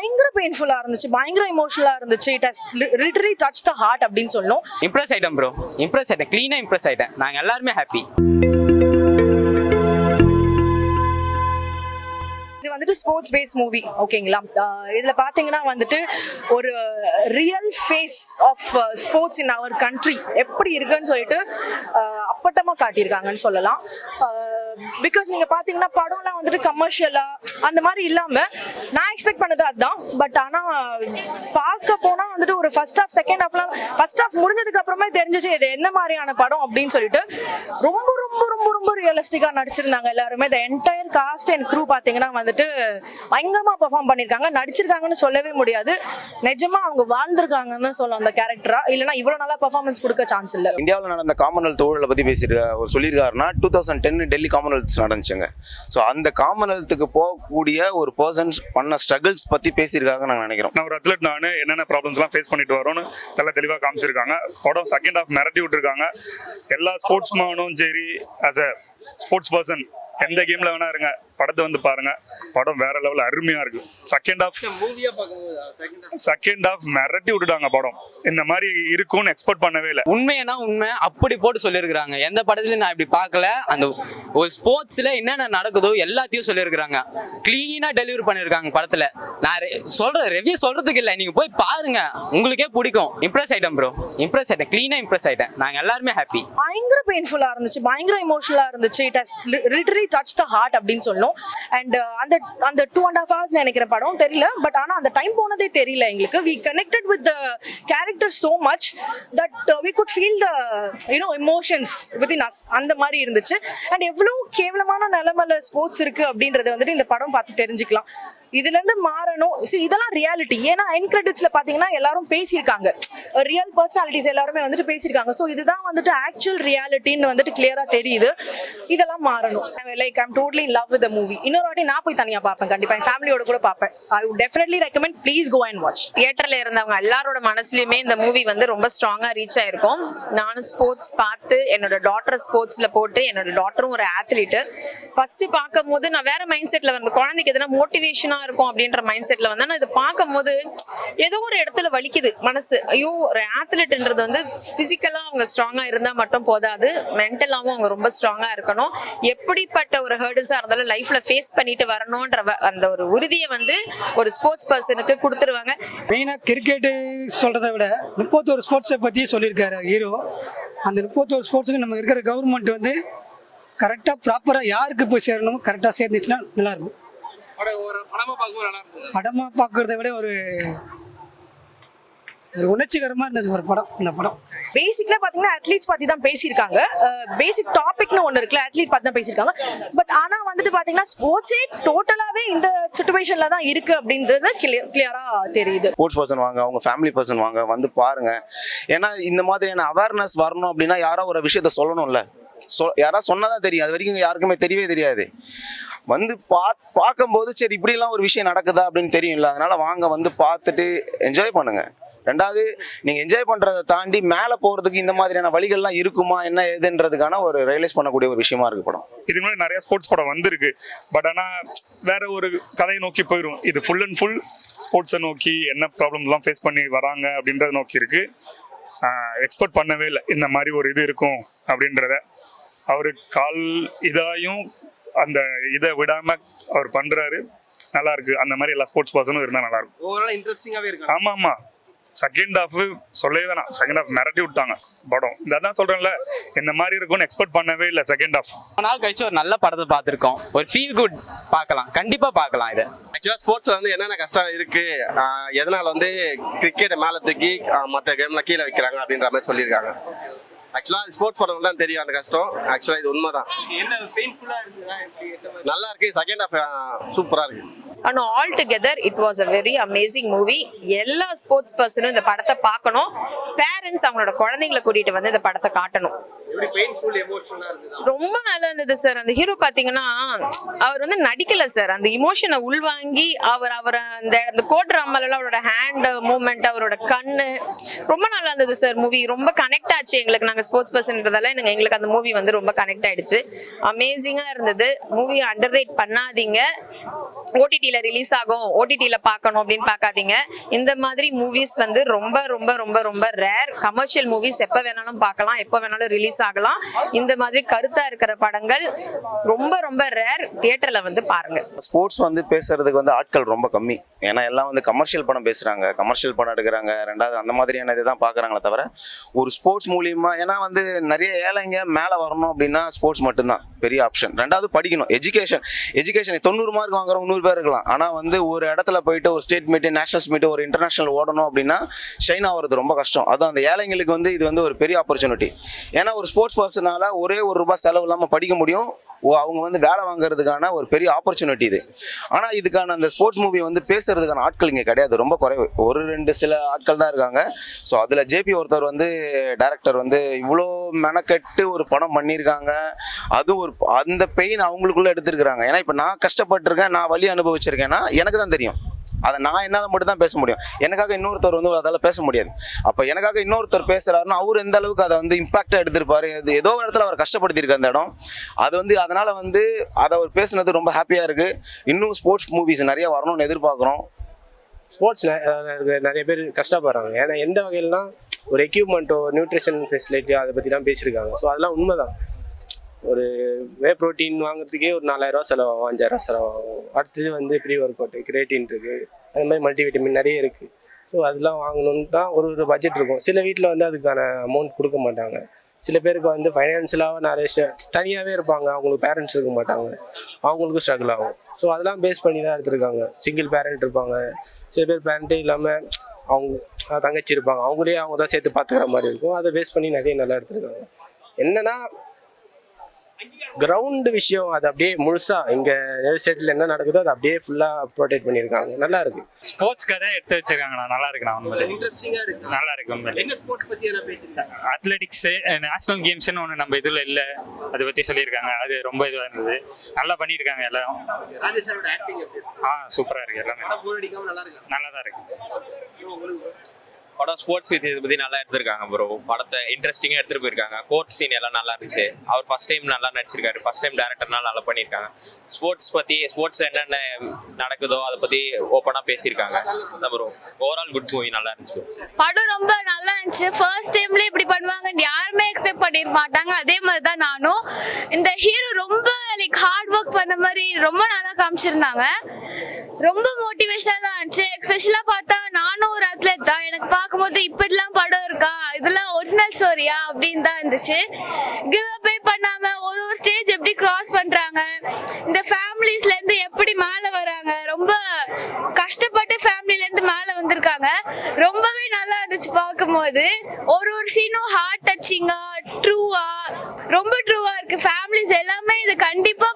பயங்கர பெயின்ஃபுல்லா இருந்துச்சு, பயங்கர எமோஷனலா இருந்துச்சு. It has literally touch the heart அப்படின்னு சொல்லணும். இம்ப்ரெஸ் ஆயிட்டேன் ப்ரோ, இம்ப்ரெஸ் ஆயிட்டேன், க்ளீனா இம்ப்ரெஸ் ஆயிட்டேன். நாங்க எல்லாருமே ஹாப்பி. இது வந்துட்டு ஸ்போர்ட்ஸ் பேஸ் மூவி, ஓகேங்களா? இதுல பாத்தீங்கன்னா வந்துட்டு ஒரு real face of sports in our country எப்படி இருக்குன்னு சொல்லிட்டு அப்பட்டமா காட்டியிருக்காங்கன்னு சொல்லலாம். பிகாஸ் நீங்க பாத்தீங்கன்னா படம்லாம் வந்துட்டு கமர்ஷியலா அந்த மாதிரி இல்லாம நான் எக்ஸ்பெக்ட் பண்ணது அதுதான். பட் ஆனா பார்க்க போனா வந்துட்டு ஒரு ஃபர்ஸ்ட் ஹாஃப் செகண்ட் ஹாஃப்லாம் ஃபர்ஸ்ட் ஹாஃப் முடிஞ்சதுக்கு அப்புறமே தெரிஞ்சிச்சு இது என்ன மாதிரியான படம் அப்படின்னு சொல்லிட்டு. ரொம்ப ரொம்ப ரொம்ப ரொம்ப ரியலிஸ்டிக்கா நடிச்சிருந்தாங்க எல்லாருமே. இந்த என்டையர் காஸ்ட் அண்ட் க்ரூ பாத்தீங்கன்னா வந்துட்டு பயங்கரமா பெர்ஃபார்ம் பண்ணிருக்காங்க. நடிச்சிருக்காங்கன்னு சொல்லவே முடியாது, நிஜமா அவங்க வாழ்ந்திருக்காங்கன்னு சொல்லலாம் அந்த கேரக்டரா. இல்லைன்னா இவ்வளவு நல்லா பெர்ஃபார்மன்ஸ் கொடுக்க சான்ஸ் இல்ல. இந்தியாவில் நடந்த காமன்வெல்த் ஊழலை பத்தி சொல்லியிருக்காருன்னா 2010 டெல்லி காமன்வெல்த் நடந்துச்சுங்க. ஸோ அந்த காமன்வெல்த்துக்கு போகக்கூடிய ஒரு பர்சன்ஸ் பண்ண ஸ்ட்ரகிள்ஸ் பத்தி பேசியிருக்காங்க நாங்கள் நினைக்கிறோம். நான் ஒரு அத்லெட், நான் என்னென்ன ப்ராப்ளம்ஸ்லாம் ஃபேஸ் பண்ணிட்டு வரோன்னு தெளிவாக காமிச்சிருக்காங்க. படம் செகண்ட் ஹாஃப் மிரட்டி விட்டுருக்காங்க. எல்லா ஸ்போர்ட்ஸ் மேனும் சரி, ஆஸ் அ ஸ்போர்ட்ஸ் பர்சன் எந்த கேம்ல வேணா இருங்க, படத்தை வந்து பாருங்க. படம் வேற லெவல் அருமையா இருக்கு. செகண்ட் ஹாஃப் மிரட்டி விட்டுட்டாங்க. படம் இந்த மாதிரி இருக்கும்னு எக்ஸ்பெக்ட் பண்ணவே இல்லை. உண்மையா உண்மை அப்படி போட்டு சொல்லியிருக்கிறாங்க. எந்த படத்துலயும் நான் இப்படி பார்க்கல. அந்த ஒரு ஸ்போர்ட்ஸ்ல என்னென்ன நடக்குதோ எல்லாத்தையும் சொல்லியிருக்கிறாங்க. கிளீனா டெலிவரி பண்ணிருக்காங்க படத்துல. நான் சொல்றேன், ரிவ்யூ சொல்றதுக்கு இல்லை, நீங்க போய் பாருங்க, உங்களுக்கே பிடிக்கும். இம்ப்ரெஸ் ஆயிட்டேன் ப்ரோ, இம்ப்ரெஸ் ஆயிட்டேன், கிளீனா இம்ப்ரெஸ் ஆயிட்டேன். நாங்க எல்லாருமே ஹாப்பி. பயங்கர பெயின்ஃபுல்லா இருந்துச்சு, பயங்கர எமோஷனலா இருந்துச்சு. It has literally touch the heart அப்படின்னு சொல்லணும். அண்ட் அந்த 2.5 hours நினைக்கிற படம் தெரியல, பட் ஆனா அந்த டைம் போனதே தெரியல எங்களுக்கு. we connected with the characters so much that we could feel the emotions within us. அந்த மாதிரி இருந்துச்சு. அண்ட் எவ்வளவு கேவலமான நிலைமையில ஸ்போர்ட்ஸ் இருக்கு அப்படின்றத வந்துட்டு இந்த படம் பார்த்து தெரிஞ்சுக்கலாம். இதுல இருந்து மாறணும். இதெல்லாம் ரியாலிட்டி. ஏன்னா எண்ட் கிரெடிட்ஸ்ல பாத்தீங்கன்னா எல்லாரும் பேசியிருக்காங்க, ரியல் பர்சனாலிட்டிஸ் எல்லாருமே வந்துட்டு பேசியிருக்காங்க. ஸோ இதுதான் வந்துட்டு ஆக்சுவல் ரியாலிட்டின்னு வந்துட்டு கிளியரா தெரியுது. இதெல்லாம் மாறணும். Like I'm totally in love with the movie. இன்னொரு வாட்டி நான் போய் தனியா பார்ப்பேன், கண்டிப்பா என் ஃபேமிலியோட கூட பார்ப்பேன். I would definitely recommend, please go and watch. தியேட்டர்ல இருந்தவங்க எல்லாரோட மனசுலயுமே இந்த மூவி வந்து ரொம்ப ஸ்ட்ராங்கா ரீச் ஆயிருக்கும். நானும் ஸ்போர்ட்ஸ் பார்த்து என்னோட டாட்டர் ஸ்போர்ட்ஸ்ல போட்டு, என்னோட டாட்டரும் ஒரு ஆத்லீட். ஃபர்ஸ்ட் பார்க்கும் போது நான் வேற மைண்ட் செட்ல வந்து குழந்தைக்கு எதனா மோட்டிவேஷனா இருக்கும் அப்படின்ற மைண்ட் செட்ல வந்து நான் இது பார்க்கும் போது ஏதோ ஒரு இடத்துல வலிக்குது மனசு. ஐயோ, ஒரு ஆத்லெட்ன்றது வந்து பிசிக்கலா அவங்க ஸ்ட்ராங்கா இருந்தா மட்டும் போதாது, மென்டலாவும் அவங்க ரொம்ப ஸ்ட்ராங்கா இருக்கணும். எப்படிப்பட்ட ஒரு ஹர்டில்ஸா இருந்தாலும் லைஃப்ல ஃபேஸ் பண்ணிட்டு வரணும்ன்ற அந்த ஒரு உறுதியை வந்து ஒரு ஸ்போர்ட்ஸ் பர்சனுக்கு கொடுத்துருவாங்க. மெயினாக கிரிக்கெட்டு சொல்கிறத விட 31 ஸ்போர்ட்ஸை பற்றி சொல்லியிருக்காரு ஹீரோ. அந்த 31 ஸ்போர்ட்ஸுக்கு நம்ம இருக்கிற கவர்மெண்ட் வந்து கரெக்டாக ப்ராப்பராக யாருக்கு போய் சேரணும் கரெக்டாக சேர்ந்துச்சுன்னா நல்லாயிருக்கும். படமாக பார்க்குறத விட ஒரு உணர்ச்சிகரமாக இருந்தது ஒரு படம். இந்த படம் பேசிக்கலா பாத்தீங்கன்னா அத்லீட்ஸ் பத்தி தான் பேசியிருக்காங்க. பேசிக் டாபிக்னு ஒன்று இருக்குல்ல, அத்லீட் பத்தி தான் பேசியிருக்காங்க. பட் ஆனா வந்துட்டு பாத்தீங்கன்னா ஸ்போர்ட்ஸே டோட்டலாவே இந்த சிச்சுவேஷன்ல தான் இருக்கு அப்படின்றது கிளியரா தெரியுது. ஸ்போர்ட்ஸ் பர்சன் வாங்க, அவங்க ஃபேமிலி பர்சன் வாங்க, வந்து பாருங்க. ஏன்னா இந்த மாதிரியான அவேர்னஸ் வரணும் அப்படின்னா யாரோ ஒரு விஷயத்த சொல்லணும்ல. யாராவது சொன்னதான் தெரியும், அது வரைக்கும் யாருக்குமே தெரியவே தெரியாது. வந்து பார்க்கும்போது சரி இப்படிலாம் ஒரு விஷயம் நடக்குதா அப்படின்னு தெரியும்ல. அதனால வாங்க, வந்து பார்த்துட்டு என்ஜாய் பண்ணுங்க. ரெண்டாவது, நீங்க என்ஜாய் பண்றதை தாண்டி மேல போறதுக்கு இந்த மாதிரியான வழிகள்லாம் இருக்குமா என்ன ஏதுன்றதுக்கான ஒரு ரியலைஸ் பண்ணக்கூடிய ஒரு விஷயமா இருக்கு படம். இதுக்கு முன்னாடி நிறைய ஸ்போர்ட்ஸ் படம் வந்திருக்கு, பட் ஆனா வேற ஒரு கதையை நோக்கி போயிடும். இது ஃபுல் அண்ட் ஃபுல் ஸ்போர்ட்ஸை நோக்கி என்ன ப்ராப்ளம்லாம் ஃபேஸ் பண்ணி வராங்க அப்படின்றத நோக்கி இருக்கு. எக்ஸ்பெக்ட் பண்ணவே இல்லை இந்த மாதிரி ஒரு இது இருக்கும் அப்படின்றத. அவரு கால் இதாயும் அந்த இதை விடாம அவர் பண்றாரு, நல்லா இருக்கு. அந்த மாதிரி எல்லா ஸ்போர்ட்ஸ் பர்சனும் இருந்தா நல்லா இருக்கும். ஓவரால் இன்ட்ரெஸ்டிங்காவே இருக்கு. ஆமா ஆமா, செகண்ட் ஹாஃப் சொல்லவே வேணாம். செகண்ட் ஹாஃப் மிரட்டி விட்டாங்க படம். இதான் சொல்றேன்ல, இந்த மாதிரி இருக்கும்னு எக்ஸ்பெக்ட் பண்ணவே இல்லை. செகண்ட் ஹாஃப் ரொம்ப நாள் கழிச்சு ஒரு நல்ல படத்தை பார்த்துருக்கோம். ஒரு ஃபீல் குட் பார்க்கலாம், கண்டிப்பா பார்க்கலாம். இது ஆக்சுவலாக ஸ்போர்ட்ஸில் வந்து என்னென்ன கஷ்டம் இருக்குது, எதனால் வந்து கிரிக்கெட்டை மேலே தூக்கி மற்ற கேம்லாம் கீழே வைக்கிறாங்க அப்படின்ற மாதிரி சொல்லியிருக்காங்க. ஆக்சுவலாக ஸ்போர்ட்ஸ் படம் தான் தெரியும் அந்த கஷ்டம். ஆக்சுவலாக இது உண்மை தான். நல்லா இருக்கு. செகண்ட் ஹாஃப் சூப்பராக இருக்கு. And all together it was a very amazing movie. எல்லா ஸ்போர்ட்ஸ் பர்சனும் இந்த படத்தை பார்க்கணும். பேரண்ட்ஸ் அவங்களோட குழந்தைங்களை கூட்டிட்டு வந்து இந்த படத்தை காட்டணும். ரொம்ப நல்லா இருந்தது சார். அந்த ஹீரோ பாத்தீங்கன்னா அவர் வந்து நடிக்கல சார், அந்த இமோஷனை உள்வாங்கி அவர் அந்த கோட் ராமல அவரோட ஹேண்ட் மூவ்மெண்ட், அவரோட கண்ணு ரொம்ப நல்லா இருந்தது சார். மூவி ரொம்ப கனெக்ட் ஆச்சு எங்களுக்கு. நாங்க ஸ்போர்ட்ஸ் பர்சன்றதால எங்களுக்கு அந்த மூவி வந்து ரொம்ப கனெக்ட் ஆயிடுச்சு. அமேசிங்கா இருந்தது மூவி. அண்டர் ரேட் பண்ணாதீங்க. OTT ஓடிடில ரிலீஸ் ஆகும், ஓடிடில பார்க்கணும் அப்படின்னு பார்க்காதீங்க. இந்த மாதிரி மூவிஸ் வந்து ரொம்ப ரொம்ப ரொம்ப ரொம்ப ரேர். கமர்ஷியல் மூவிஸ் எப்ப வேணாலும் பார்க்கலாம், எப்ப வேணாலும் ரிலீஸ் ஆகலாம். இந்த மாதிரி கருத்தா இருக்கிற படங்கள் ரொம்ப ரொம்ப ரேர். தியேட்டர்ல வந்து பாருங்க. ஸ்போர்ட்ஸ் வந்து பேசுறதுக்கு வந்து ஆட்கள் ரொம்ப கம்மி. ஏன்னா எல்லாம் வந்து கமர்ஷியல் படம் பேசுறாங்க, கமர்ஷியல் படம் எடுக்கிறாங்க, ரெண்டாவது அந்த மாதிரியான இதுதான் பார்க்குறாங்களே தவிர ஒரு ஸ்போர்ட்ஸ் மூலியமா. ஏன்னா வந்து நிறைய ஏழைங்க மேலே வரணும் அப்படின்னா ஸ்போர்ட்ஸ் மட்டும்தான் பெரிய ஆப்ஷன். ரெண்டாவது படிக்கணும், எஜுகேஷன் 90 மார்க் வாங்குறவங்க 100 பேர் இருக்கலாம். ஆனால் வந்து ஒரு இடத்துல போயிட்டு ஒரு ஸ்டேட் மீட்டு, நேஷனல்ஸ் மீட்டு, ஒரு இன்டர்நேஷனல் ஓடணும் அப்படின்னா ஷைன் ஆகிறது ரொம்ப கஷ்டம். அதுவும் அந்த ஏழைங்களுக்கு வந்து இது வந்து ஒரு பெரிய ஆப்பர்ச்சுனிட்டி. ஏன்னா ஒரு ஸ்போர்ட்ஸ் பர்சனால ஒரே ₹1 செலவு இல்லாமல் படிக்க முடியும். அவங்க வந்து வேலை வாங்குறதுக்கான ஒரு பெரிய ஆப்பர்ச்சுனிட்டி இது. ஆனால் இதுக்கான அந்த ஸ்போர்ட்ஸ் மூவி வந்து பேசுறதுக்கான ஆட்கள் இங்கே கிடையாது, ரொம்ப குறைவு. 1-2 சில ஆட்கள் தான் இருக்காங்க. ஸோ அதில் ஜேபி ஒருத்தர் வந்து டைரக்டர் வந்து இவ்வளோ மெனக்கெட்டு ஒரு படம் பண்ணியிருக்காங்க. அது ஒரு அந்த பெயின் அவங்களுக்குள்ள எடுத்துருக்குறாங்க. ஏன்னா இப்போ நான் கஷ்டப்பட்டிருக்கேன், நான் வலி அனுபவிச்சிருக்கேன்னா எனக்கு தான் தெரியும். அதை நான் என்னால் மட்டும் தான் பேச முடியும். எனக்காக இன்னொருத்தர் வந்து அதால் பேச முடியாது. அப்போ எனக்காக இன்னொருத்தர் பேசுகிறாருன்னா அவர் எந்த அளவுக்கு அதை வந்து இம்பாக்டாக எடுத்திருப்பாரு. அது ஏதோ ஒரு இடத்துல அவர் கஷ்டப்படுத்தியிருக்கு அந்த இடம். அது வந்து அதனால் வந்து அதை அவர் பேசுனது ரொம்ப ஹாப்பியாக இருக்குது. இன்னும் ஸ்போர்ட்ஸ் மூவிஸ் நிறைய வரணும்னு எதிர்பார்க்குறோம். ஸ்போர்ட்ஸில் நிறைய பேர் கஷ்டப்படுறாங்க. ஏன்னா எந்த வகையில்னா ஒரு எக்யூப்மெண்ட்டோ நியூட்ரிஷன் ஃபெசிலிட்டியோ அதை பற்றி தான் பேசியிருக்காங்க. ஸோ அதெல்லாம் உண்மை தான். ஒரு வே ப்ரோட்டீன் வாங்குறதுக்கே ஒரு ₹4000 செலவாகும், ₹5000 செலவாகும். அடுத்தது வந்து ப்ரீ ஒர்க் அவுட், கிரேட்டின் இருக்குது, அது மாதிரி மல்டிவிட்டமின் நிறைய இருக்குது. ஸோ அதெல்லாம் வாங்கணுன்னு தான் ஒரு பட்ஜெட் இருக்கும். சில வீட்டில் வந்து அதுக்கான அமௌண்ட் கொடுக்க மாட்டாங்க. சில பேருக்கு வந்து ஃபைனான்ஷியலாக நிறைய தனியாகவே இருப்பாங்க, அவங்களுக்கு பேரண்ட்ஸ் இருக்க மாட்டாங்க, அவங்களுக்கும் ஸ்ட்ரகிள் ஆகும். ஸோ அதெல்லாம் பேஸ் பண்ணி தான் எடுத்துருக்காங்க. சிங்கிள் பேரண்ட் இருப்பாங்க, சில பேர் பேரண்ட்டே இல்லாமல் அவங்க தங்கச்சி இருப்பாங்க, அவங்களே அவங்க தான் சேர்த்து பார்த்துக்கிற மாதிரி இருக்கும். அதை பேஸ் பண்ணி நிறைய நல்லா எடுத்துருக்காங்க. என்னன்னா கிரவுண்டு விஷயம் அது அப்படியே முழுசா இங்க ஸ்டேட்ல என்ன நடக்குதோ அதை அப்படியே ஃபுல்லா ப்ரொடெக்ட் பண்ணியிருக்காங்க. நல்லா இருக்கு. ஸ்போர்ட்ஸ் கதை எடுத்து வச்சிருக்காங்கண்ணா, நல்லா இருக்குண்ணா. உண்மையிலே இன்ட்ரெஸ்டிங்கா இருக்கு, நல்லா இருக்கு. உண்மையிலே என்ன ஸ்போர்ட்ஸ் பத்தி என்ன பேசிருக்காங்க? அத்லெட்டிக்ஸ், நேஷனல் கேம்ஸ்னு ஒன்று நம்ம இதுல இல்ல, அதை பத்தி சொல்லியிருக்காங்க. அது ரொம்ப இதுவாக இருந்தது, நல்லா பண்ணியிருக்காங்க எல்லாரும். ராஜேஷரோட ஆக்டிங் சூப்பரா இருக்கு. எல்லாமே நல்லா தான் இருக்கு. படம் ஸ்போர்ட்ஸ் இதை பற்றி நல்லா எடுத்திருக்காங்க ப்ரோ. படத்தை இன்ட்ரெஸ்டிங்காக எடுத்துகிட்டு போயிருக்காங்க. கோர்ட் சீன் எல்லாம் நல்லா இருந்துச்சு. அவர் ஃபர்ஸ்ட் டைம் நல்லா நடிச்சிருக்காரு. ஃபர்ஸ்ட் டைம் டேரக்டர்னால நல்லா பண்ணியிருக்காங்க. ஸ்போர்ட்ஸ் பற்றி, ஸ்போர்ட்ஸில் என்னென்ன நடக்குதோ அதை பற்றி ஓப்பனாக பேசியிருக்காங்க ப்ரோ. ஓவரால் குட் மூவி, நல்லா இருந்துச்சு. படம் ரொம்ப நல்லா இருந்துச்சு. ஃபர்ஸ்ட் டைம்ல இப்படி பண்ணுவாங்கன்னு யாருமே எக்ஸ்பெக்ட் பண்ணிருக்க மாட்டாங்க. அதே மாதிரி தான் நானும். இந்த ஹீரோ ரொம்ப லைக் ஹார்ட் ஒர்க் பண்ண மாதிரி ரொம்ப நல்லா காமிச்சிருந்தாங்க. ரொம்ப மோட்டிவேஷனாக இருந்துச்சு. எஸ்பெஷலாக பார்த்தா நானும் ஒரு அத்லெட் தான். எனக்கு பார்க்கும்போது இப்படிலாம் படம் இருக்கா, இதெல்லாம் ஒரிஜினல் ஸ்டோரியா அப்படின்னு தான் இருந்துச்சு. கிவ் அப் பண்ணாம ஒரு ஸ்டேஜ் எப்படி கிராஸ் பண்றாங்க, இந்த ஃபேமிலிஸ்ல இருந்து எப்படி மேலே வராங்க, ரொம்ப கஷ்டப்பட்டு ஃபேமிலில இருந்து மேலே வந்திருக்காங்க. ரொம்பவே நல்லா இருந்துச்சு பார்க்கும்போது. ஒரு சீனும் ஹார்ட் டச்சிங்கா, ட்ரூவா, ரொம்ப ட்ரூவா இருக்கு. ஃபேமிலிஸ் எல்லாமே இது கண்டிப்பா